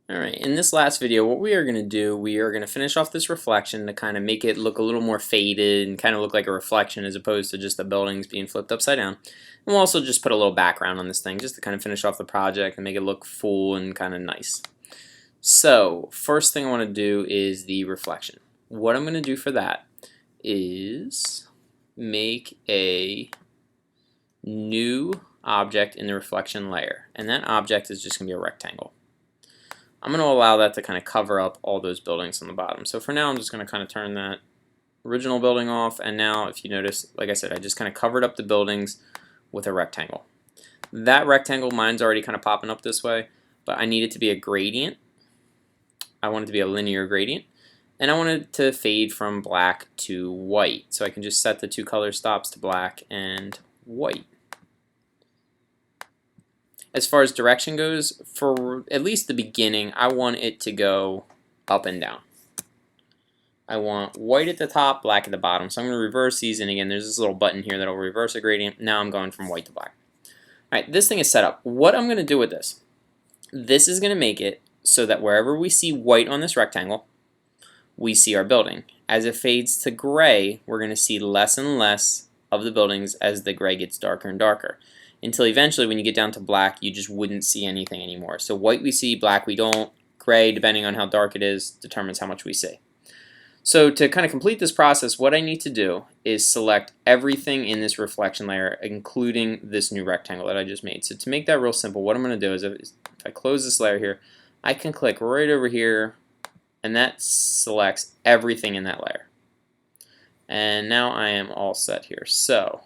Alright, in this last video what we are going to do, we are going to finish off this reflection to kind of make it look a little more faded and kind of look like a reflection as opposed to just the buildings being flipped upside down. And we'll also just put a little background on this thing just to kind of finish off the project and make it look full and kind of nice. So, first thing I want to do is the reflection. What I'm going to do for that is make a new object in the reflection layer, and that object is just going to be a rectangle. I'm going to allow that to kind of cover up all those buildings on the bottom. So for now I'm just going to kind of turn that original building off, and now if you notice, like I said, I just kind of covered up the buildings with a rectangle. That rectangle, mine's already kind of popping up this way, but I need it to be a gradient. I want it to be a linear gradient, and I want it to fade from black to white. So I can just set the two color stops to black and white. As far as direction goes, for at least the beginning, I want it to go up and down. I want white at the top, black at the bottom. So I'm going to reverse these, and again, there's this little button here that will reverse a gradient. Now I'm going from white to black. Alright, this thing is set up. What I'm going to do with this is going to make it so that wherever we see white on this rectangle, we see our building. As it fades to gray, we're going to see less and less of the buildings as the gray gets darker and darker, until eventually when you get down to black you just wouldn't see anything anymore. So white we see, black we don't, gray, depending on how dark it is, determines how much we see. So to kind of complete this process, what I need to do is select everything in this reflection layer, including this new rectangle that I just made. So to make that real simple, what I'm going to do is if I close this layer here, I can click right over here, and that selects everything in that layer. And now I am all set here. So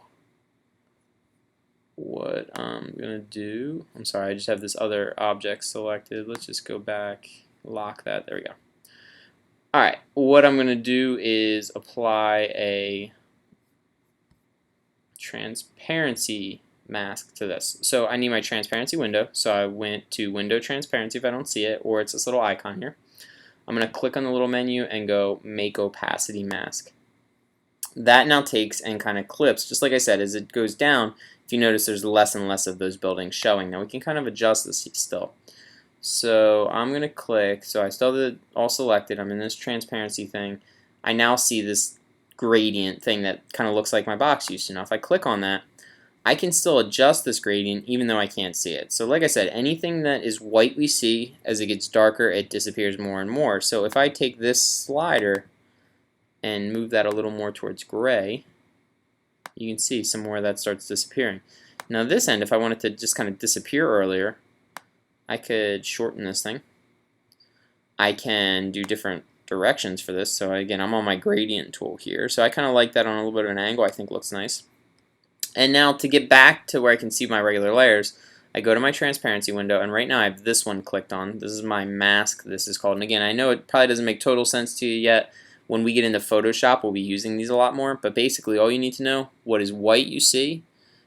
what I'm going to do, I'm sorry, I just have this other object selected. Let's just go back, lock that, there we go. Alright, what I'm going to do is apply a transparency mask to this. So I need my transparency window, so I went to window transparency if I don't see it, or it's this little icon here. I'm going to click on the little menu and go make opacity mask. That now takes and kind of clips, just like I said, as it goes down. If you notice, there's less and less of those buildings showing. Now we can kind of adjust this still. So I'm going to click, so I still have it all selected, I'm in this transparency thing. I now see this gradient thing that kind of looks like my box used to. Now if I click on that, I can still adjust this gradient even though I can't see it. So like I said, anything that is white we see, as it gets darker it disappears more and more. So if I take this slider and move that a little more towards gray, you can see some more of that starts disappearing. Now this end, if I wanted to just kind of disappear earlier, I could shorten this thing. I can do different directions for this. So again, I'm on my gradient tool here. So I kind of like that on a little bit of an angle. I think looks nice. And now to get back to where I can see my regular layers, I go to my transparency window, and right now I have this one clicked on. This is my mask, this is called. And again, I know it probably doesn't make total sense to you yet. When we get into Photoshop, we'll be using these a lot more. But basically, all you need to know, what is white you see,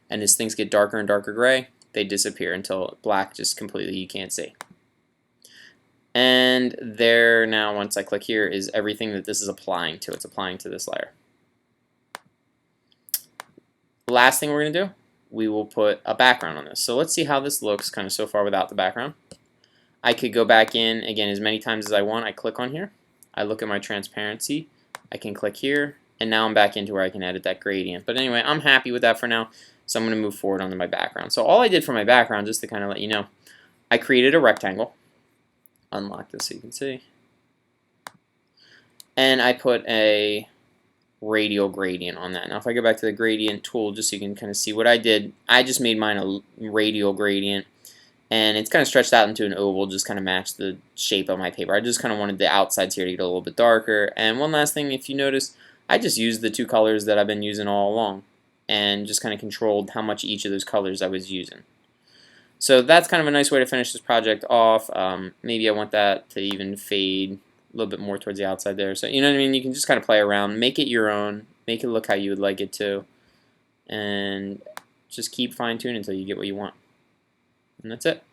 and as things get darker and darker gray, they disappear until black just completely you can't see. And there now, once I click here, is everything that this is applying to. It's applying to this layer. Last thing we're going to do, we will put a background on this. So let's see how this looks kind of so far without the background. I could go back in, again, as many times as I want. I click on here. I look at my transparency. I can click here, and now I'm back into where I can edit that gradient. But anyway, I'm happy with that for now. So I'm going to move forward onto my background. So all I did for my background, just to kind of let you know, I created a rectangle. Unlock this so you can see. And I put a radial gradient on that. Now if I go back to the gradient tool just so you can kind of see what I did, I just made mine a radial gradient. And it's kind of stretched out into an oval, just kind of match the shape of my paper. I just kind of wanted the outsides here to get a little bit darker. And one last thing, if you notice, I just used the two colors that I've been using all along, and just kind of controlled how much each of those colors I was using. So that's kind of a nice way to finish this project off. Maybe I want that to even fade a little bit more towards the outside there. So you know what I mean? You can just kind of play around, make it your own, make it look how you would like it to, and just keep fine-tuning until you get what you want. And that's it.